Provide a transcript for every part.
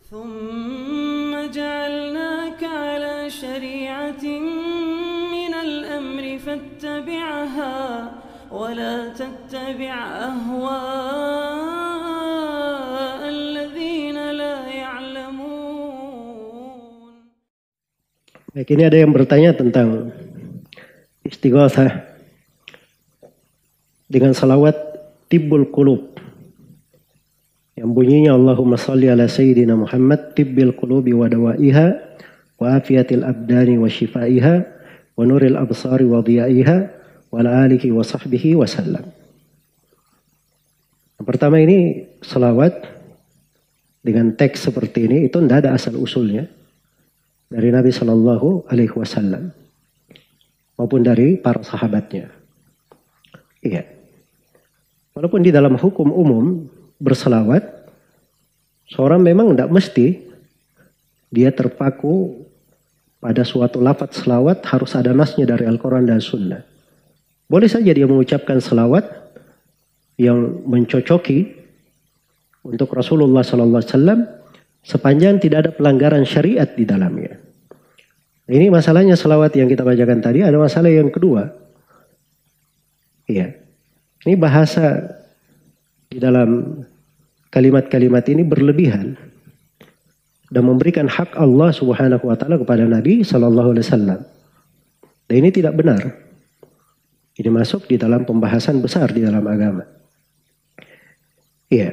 ثم جعلناك على شريعة من الأمر فاتبعها ولا تتبع أهواء الذين لا يعلمون. Baik, ini ada yang bertanya tentang istighatsah dengan salawat tibbul qulub yang bunyinya Allahumma salli ala sayyidina Muhammad tibbil qulubi wa dawaiha wa afiyatil abdani wa shifaiha wa nuril absari wa dhiyaiha wa ala alihi wa sahbihi wa sallam. Yang pertama, ini salawat dengan teks seperti ini itu tidak ada asal usulnya dari Nabi Shallallahu Alaihi Wasallam maupun dari para sahabatnya. Iya. Walaupun di dalam hukum umum berselawat, seorang memang tidak mesti dia terpaku pada suatu lafaz selawat harus ada nasnya dari Al-Quran dan Sunnah. Boleh saja dia mengucapkan selawat yang mencocoki untuk Rasulullah Sallallahu Alaihi Wasallam sepanjang tidak ada pelanggaran syariat di dalamnya. Ini masalahnya selawat yang kita bacakan tadi, ada masalah yang kedua. Iya. Ini bahasa di dalam kalimat-kalimat ini berlebihan dan memberikan hak Allah Subhanahu wa taala kepada Nabi sallallahu alaihi wasallam. Dan ini tidak benar. Ini masuk di dalam pembahasan besar di dalam agama. Iya.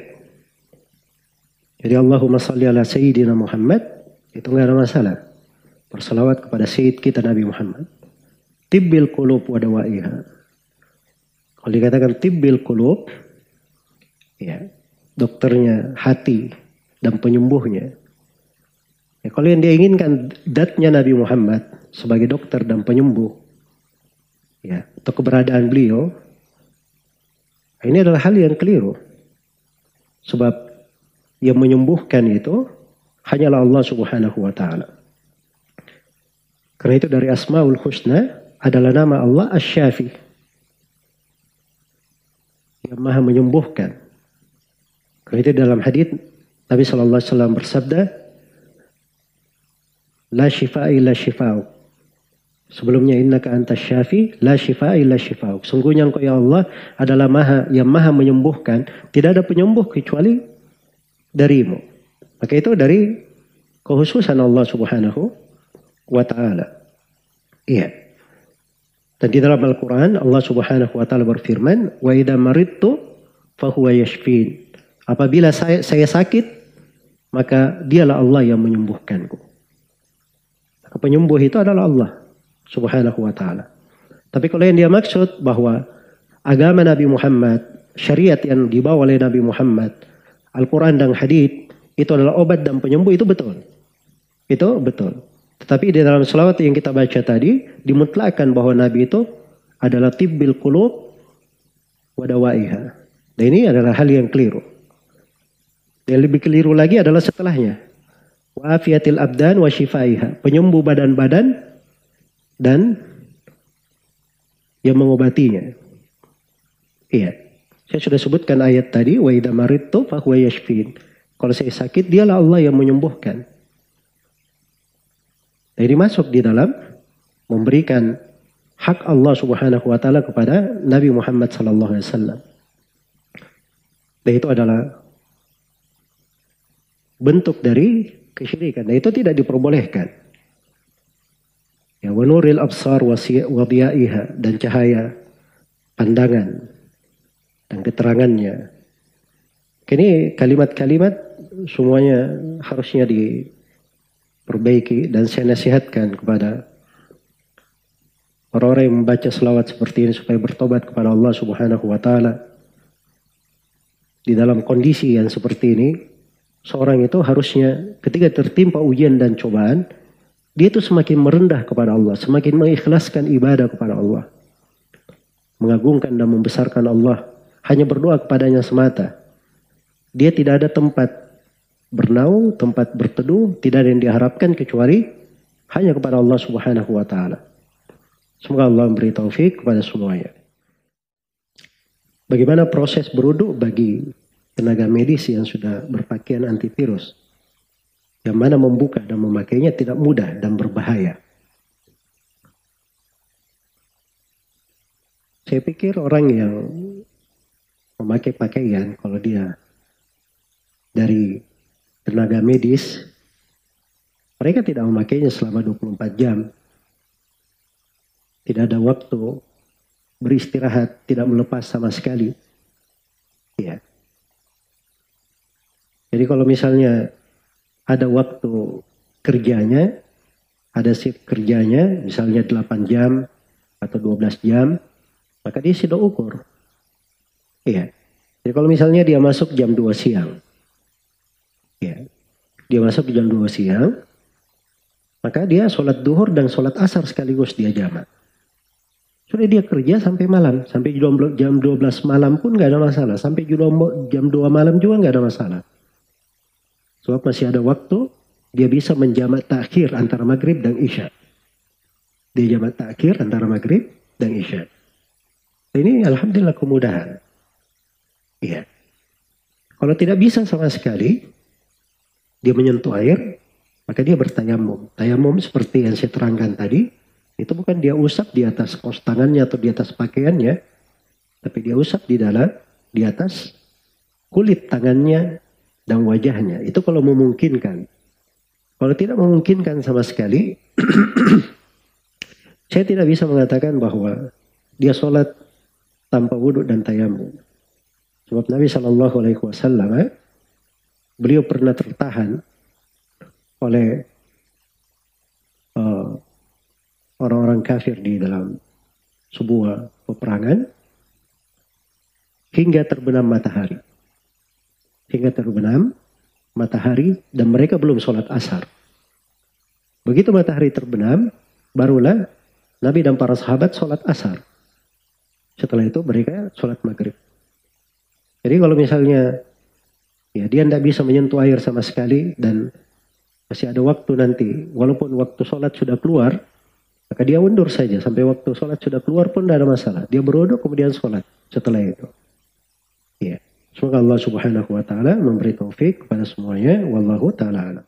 Jadi Allahumma salli ala sayyidina Muhammad itu enggak ada masalah. Berselawat kepada sayyid kita Nabi Muhammad. Tibbil qulub wa dawaiha. Kalau dikatakan tibbil qulub, ya, dokternya hati dan penyembuhnya. Ya, kalau yang dia inginkan datnya Nabi Muhammad sebagai dokter dan penyembuh, ya, atau keberadaan beliau, ini adalah hal yang keliru. Sebab yang menyembuhkan itu hanyalah Allah Subhanahu wa taala. Karena itu dari Asmaul Husna adalah nama Allah Asy-Syafi, yang maha menyembuhkan. Karena itu dalam hadits Nabi sallallahu alaihi wasallam bersabda, la shifaa illa shifaa'uk. Sebelumnya innaka antas syafi la shifaa illa shifaa'uk. Sungguhnya engkau ya Allah adalah yang maha menyembuhkan, tidak ada penyembuh kecuali darimu. Maka itu dari kekhususan Allah Subhanahu wa taala. Iya. Dan di dalam Al-Quran Allah Subhanahu wa taala berfirman, wa idza maridtu fahuwa yashfin. Apabila saya sakit, maka dialah Allah yang menyembuhkanku. Maka penyembuh itu adalah Allah Subhanahu wa taala. Tapi kalau yang dia maksud bahwa agama Nabi Muhammad, syariat yang dibawa oleh Nabi Muhammad, Al-Quran dan hadits itu adalah obat dan penyembuh, itu betul. Itu betul. Tetapi di dalam selawat yang kita baca tadi dimutlakkan bahwa Nabi itu adalah tibbil qulub wa dawaiha. Dan ini adalah hal yang keliru. Yang lebih keliru lagi adalah setelahnya. Wa afiyatil abdan wa shifaiha. Penyembuh badan-badan dan yang mengobatinya. Iya. Saya sudah sebutkan ayat tadi, wa idza maridtu fa huwa yashfin. Kalau saya sakit, dialah Allah yang menyembuhkan. Jadi masuk di dalam memberikan hak Allah Subhanahu wa taala kepada Nabi Muhammad sallallahu alaihi wasallam. Dan itu adalah bentuk dari kesyirikan. Dan itu tidak diperbolehkan. Ya, wa nuril absar wa dhiyaiha, dan cahaya pandangan dan keterangannya. Ini kalimat-kalimat semuanya harusnya diperbaiki, dan saya nasihatkan kepada orang-orang yang membaca selawat seperti ini supaya bertobat kepada Allah Subhanahu wa taala. Di dalam kondisi yang seperti ini, seorang itu harusnya ketika tertimpa ujian dan cobaan, dia itu semakin merendah kepada Allah, semakin mengikhlaskan ibadah kepada Allah, mengagungkan dan membesarkan Allah, hanya berdoa kepadanya semata. Dia tidak ada tempat bernaung, tempat berteduh, tidak ada yang diharapkan kecuali hanya kepada Allah Subhanahu wa taala. Semoga Allah memberi taufik kepada semuanya. Bagaimana proses berwudu bagi tenaga medis yang sudah berpakaian antivirus? yang mana membuka dan memakainya tidak mudah dan berbahaya. Saya pikir orang yang memakai pakaian, kalau dia dari tenaga medis, mereka tidak memakainya selama 24 jam. Tidak ada waktu beristirahat, tidak melepas sama sekali. Ya. Jadi kalau misalnya ada waktu kerjanya, ada shift kerjanya, misalnya 8 jam atau 12 jam, maka dia sudah ukur. Iya. Jadi kalau misalnya dia masuk jam 2 siang, ya, dia masuk jam 2 siang, maka dia sholat duhur dan sholat asar sekaligus dia jamak. Sudah dia kerja sampai malam, sampai jam 12 malam pun nggak ada masalah, sampai jam 2 malam juga nggak ada masalah. Sebab masih ada waktu, dia bisa menjamak takhir antara maghrib dan isya. Dia jamak takhir antara maghrib dan isya. Ini alhamdulillah kemudahan. Iya. Kalau tidak bisa sama sekali, dia menyentuh air, maka dia bertayamum. Tayamum seperti yang saya terangkan tadi, itu bukan dia usap di atas kaos tangannya atau di atas pakaiannya, tapi dia usap di atas kulit tangannya dan wajahnya. Itu kalau memungkinkan. Kalau tidak memungkinkan sama sekali, saya tidak bisa mengatakan bahwa dia sholat tanpa wudhu dan tayamum. Sebab Nabi SAW, beliau pernah tertahan oleh orang-orang kafir di dalam sebuah peperangan hingga terbenam matahari. Hingga terbenam matahari dan mereka belum sholat asar. Begitu matahari terbenam, barulah Nabi dan para sahabat sholat asar. Setelah itu mereka sholat maghrib. Jadi kalau misalnya ya dia tidak bisa menyentuh air sama sekali dan masih ada waktu nanti, walaupun waktu sholat sudah keluar, maka dia undur saja sampai waktu sholat sudah keluar pun tidak ada masalah. Dia berwudu kemudian sholat setelah itu. Ya. Semoga Allah Subhanahu wa taala memberi taufik kepada semuanya. Wallahu taala a'lam.